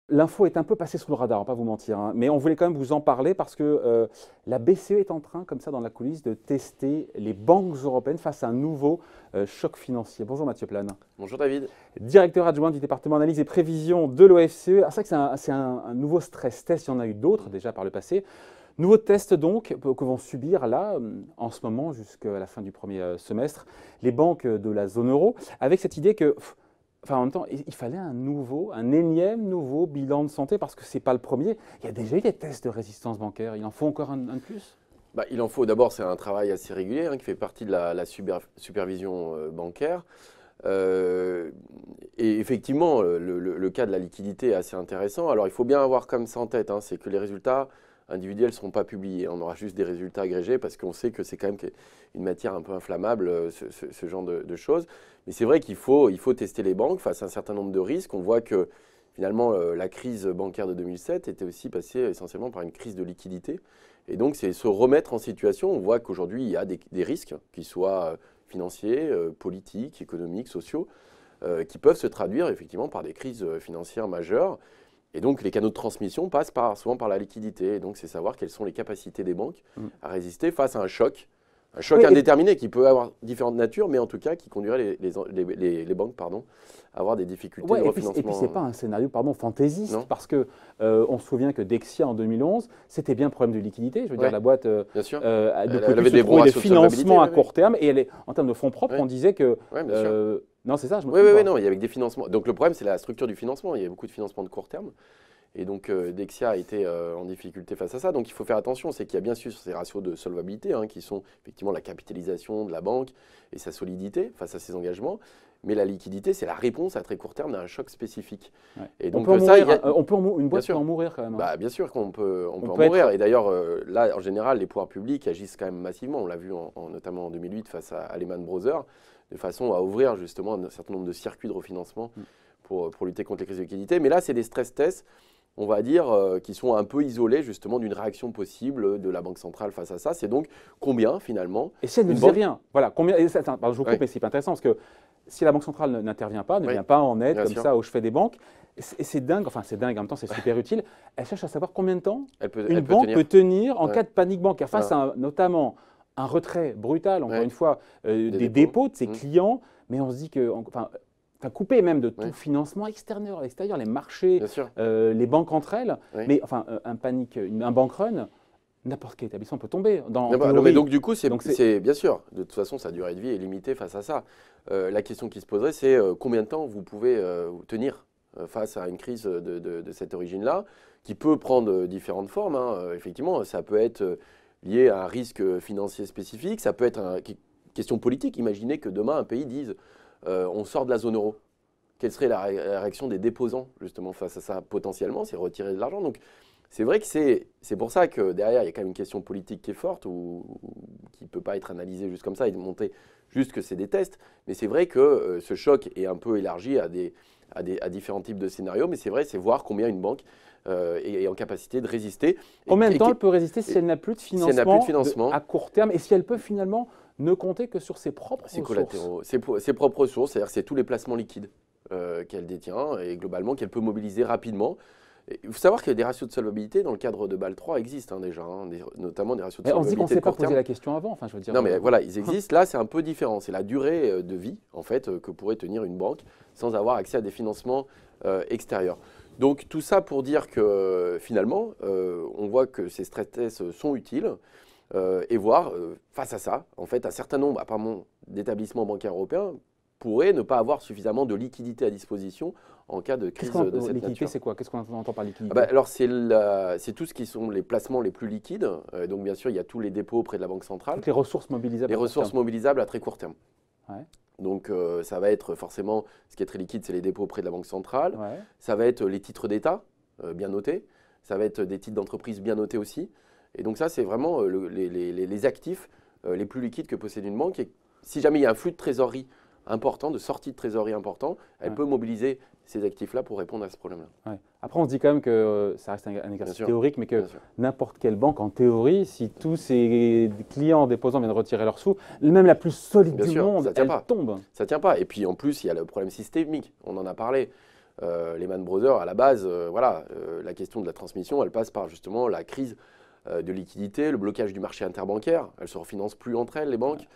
L'info est un peu passée sous le radar, on va pas vous mentir, hein, mais on voulait quand même vous en parler parce que la BCE est en train, comme ça dans la coulisse, de tester les banques européennes face à un nouveau choc financier. Bonjour Mathieu Plane. Bonjour David. Directeur adjoint du département analyse et prévision de l'OFCE. Ah, c'est vrai que c'est un nouveau stress test, il y en a eu d'autres déjà par le passé. Nouveau test donc que vont subir là, en ce moment, jusqu'à la fin du premier semestre, les banques de la zone euro, avec cette idée que... Enfin, en même temps, il fallait un énième nouveau bilan de santé parce que ce n'est pas le premier. Il y a déjà eu des tests de résistance bancaire. Il en faut encore un de plus? Il en faut. D'abord, c'est un travail assez régulier qui fait partie de la supervision bancaire. Et effectivement, le cas de la liquidité est assez intéressant. Alors, il faut bien avoir comme ça en tête, c'est que les résultats individuels ne seront pas publiés. On aura juste des résultats agrégés parce qu'on sait que c'est quand même une matière un peu inflammable, ce genre de choses. Mais c'est vrai qu'il faut tester les banques face à un certain nombre de risques. On voit que finalement, la crise bancaire de 2007 était aussi passée essentiellement par une crise de liquidité. Et donc, c'est se remettre en situation. On voit qu'aujourd'hui, il y a des risques, qu'ils soient financiers, politiques, économiques, sociaux, qui peuvent se traduire effectivement par des crises financières majeures. Et donc, les canaux de transmission passent souvent par la liquidité. Et donc, c'est savoir quelles sont les capacités des banques à résister face à un choc indéterminé qui peut avoir différentes natures, mais en tout cas qui conduirait les banques à avoir des difficultés de refinancement. Et puis ce n'est pas un scénario fantaisiste, parce qu'on se souvient que Dexia en 2011, c'était bien un problème de liquidité. Je veux dire, la boîte ne pouvait plus trouver des financements à court terme. Et elle est, en termes de fonds propres, on disait que... non, c'est ça, je me trompe pas. Non, il y avait des financements. Donc le problème, c'est la structure du financement. Il y a beaucoup de financements de court terme. Et donc, Dexia a été en difficulté face à ça. Donc, il faut faire attention. C'est qu'il y a bien sûr ces ratios de solvabilité qui sont effectivement la capitalisation de la banque et sa solidité face à ses engagements. Mais la liquidité, c'est la réponse à très court terme d'un choc spécifique. Ouais. Et donc, une boîte peut en mourir quand même. Bien sûr qu'on peut en mourir. Et d'ailleurs, là, en général, les pouvoirs publics agissent quand même massivement. On l'a vu notamment en 2008 face à Lehman Brothers, de façon à ouvrir justement un certain nombre de circuits de refinancement pour lutter contre les crises de liquidité. Mais là, c'est des stress tests, on va dire, qui sont un peu isolés justement d'une réaction possible de la Banque centrale face à ça. C'est donc combien finalement? Et si elle ne faisait rien, voilà, combien? Je vous coupe, mais c'est pas intéressant parce que si la Banque centrale n'intervient pas, ne vient pas en aide comme ça au chevet des banques, c'est dingue, c'est dingue, en même temps c'est super utile. Elle cherche à savoir combien de temps une banque peut tenir en cas de panique bancaire face à notamment un retrait brutal, encore une fois, des dépôts de ses clients, mais on se dit que... coupé même de tout financement extérieur, les marchés, les banques entre elles. Mais un bank run, n'importe quel établissement peut tomber. Mais donc du coup, c'est bien sûr, de toute façon, sa durée de vie est limitée face à ça. La question qui se poserait, c'est combien de temps vous pouvez tenir face à une crise de cette origine-là, qui peut prendre différentes formes. Effectivement, ça peut être lié à un risque financier spécifique, ça peut être une question politique. Imaginez que demain, un pays dise on sort de la zone euro. Quelle serait la réaction des déposants justement face à ça? Potentiellement, c'est retirer de l'argent. Donc, c'est vrai que c'est pour ça que derrière, il y a quand même une question politique qui est forte ou qui ne peut pas être analysée juste comme ça et montrer juste que c'est des tests. Mais c'est vrai que ce choc est un peu élargi à différents types de scénarios. Mais c'est vrai, c'est voir combien une banque est en capacité de résister. Combien de temps elle peut résister si elle n'a plus de financement, à court terme et si elle peut finalement ne compter que sur ses propres ressources. Ses propres ressources, c'est-à-dire c'est tous les placements liquides qu'elle détient et globalement qu'elle peut mobiliser rapidement. Il faut savoir qu'il y a des ratios de solvabilité dans le cadre de Bâle 3 existent déjà, notamment des ratios de solvabilité. On se dit qu'on ne s'est pas posé la question avant. Je veux dire, non, mais voilà, ils existent. Là, c'est un peu différent. C'est la durée de vie en fait que pourrait tenir une banque sans avoir accès à des financements extérieurs. Donc tout ça pour dire que finalement, on voit que ces stress tests sont utiles. Et voir, face à ça, en fait, un certain nombre, apparemment, d'établissements bancaires européens pourraient ne pas avoir suffisamment de liquidité à disposition en cas de crise de cette nature. C'est quoi? Qu'est-ce qu'on entend par liquidité? Alors, c'est tout ce qui sont les placements les plus liquides. Donc, bien sûr, il y a tous les dépôts auprès de la Banque centrale. Toutes les ressources mobilisables. Les ressources mobilisables à très court terme. Ouais. Donc, ça va être forcément, ce qui est très liquide, c'est les dépôts auprès de la Banque centrale. Ouais. Ça va être les titres d'État bien notés. Ça va être des titres d'entreprise bien notés aussi. Et donc ça, c'est vraiment les actifs les plus liquides que possède une banque. Et si jamais il y a un flux de trésorerie important, de sortie de trésorerie important, elle peut mobiliser ces actifs-là pour répondre à ce problème-là. Ouais. Après, on se dit quand même que ça reste un exercice théorique, mais que n'importe quelle banque, en théorie, si tous ses clients déposants viennent retirer leurs sous, même la plus solide du monde, elle tombe. Ça ne tient pas. Et puis en plus, il y a le problème systémique. On en a parlé. Lehman Brothers, à la base, la question de la transmission, elle passe par justement la crise de liquidité, le blocage du marché interbancaire. Elles ne se refinancent plus entre elles, les banques.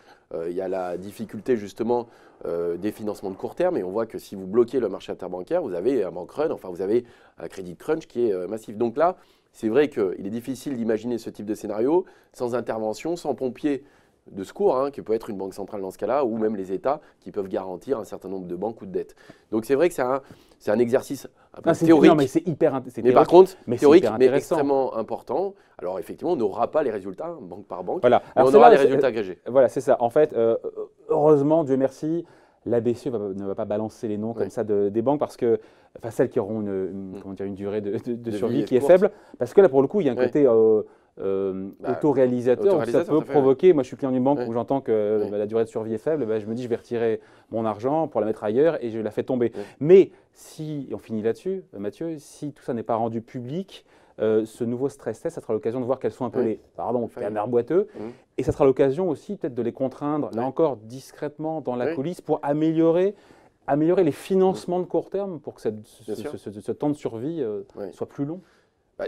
Il y a la difficulté justement des financements de court terme. Et on voit que si vous bloquez le marché interbancaire, vous avez un bank run, enfin vous avez un credit crunch qui est massif. Donc là, c'est vrai qu'il est difficile d'imaginer ce type de scénario sans intervention, sans pompiers de secours, qui peut être une banque centrale dans ce cas-là, ou même les États qui peuvent garantir un certain nombre de banques ou de dettes. Donc c'est vrai que c'est un exercice un peu théorique. Non, mais c'est hyper mais par contre, théorique, mais extrêmement important. Alors effectivement, on n'aura pas les résultats banque par banque, mais on aura les résultats agrégés. Voilà, c'est ça. En fait, heureusement, Dieu merci, la BCE ne va pas balancer les noms comme ça des banques parce que, enfin, celles qui auront une durée de survie qui est faible, parce que là, pour le coup, il y a un côté autoréalisateur, ça peut provoquer. Moi, je suis client d'une banque où j'entends que la durée de survie est faible, je me dis, je vais retirer mon argent pour la mettre ailleurs et je la fais tomber. Mais si, et on finit là-dessus, Mathieu, si tout ça n'est pas rendu public, ce nouveau stress test, ça sera l'occasion de voir quels sont un peu les canards boiteux. Et ça sera l'occasion aussi peut-être de les contraindre, là encore, discrètement dans la coulisse pour améliorer les financements de court terme pour que ce temps de survie soit plus long.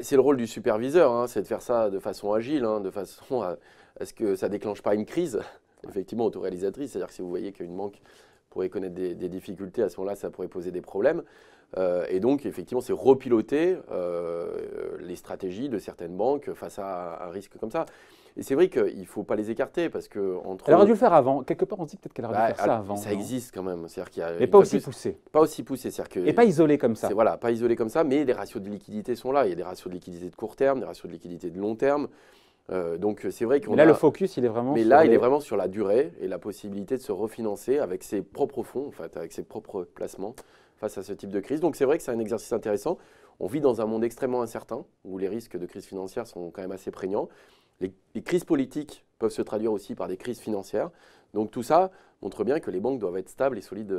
C'est le rôle du superviseur, c'est de faire ça de façon agile, de façon à ce que ça ne déclenche pas une crise, effectivement autoréalisatrice. C'est-à-dire que si vous voyez qu'une banque pourrait connaître des difficultés, à ce moment-là, ça pourrait poser des problèmes. Et donc, effectivement, c'est repiloter les stratégies de certaines banques face à un risque comme ça. Et c'est vrai qu'il ne faut pas les écarter parce que elle aurait dû le faire avant. Quelque part, on se dit peut-être qu'elle aurait dû faire ça avant. Ça existe quand même. Mais pas aussi poussé. Pas aussi poussé. Et pas isolé comme ça. Voilà, pas isolé comme ça, mais les ratios de liquidité sont là. Il y a des ratios de liquidité de court terme, des ratios de liquidité de long terme. Donc c'est vrai qu'on là, le focus, il est vraiment il est vraiment sur la durée et la possibilité de se refinancer avec ses propres fonds, en fait, avec ses propres placements face à ce type de crise. Donc c'est vrai que c'est un exercice intéressant. On vit dans un monde extrêmement incertain où les risques de crise financière sont quand même assez prégnants. Les crises politiques peuvent se traduire aussi par des crises financières. Donc tout ça montre bien que les banques doivent être stables et solides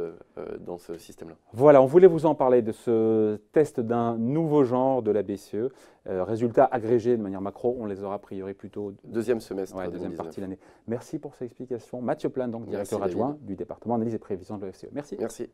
dans ce système-là. Voilà, on voulait vous en parler de ce test d'un nouveau genre de la BCE. Résultats agrégés de manière macro, on les aura a priori plutôt deuxième semestre, deuxième partie de l'année. Merci pour ces explications. Mathieu Plane, donc directeur adjoint du département analyse et prévision de l'OFCE. Merci. Merci.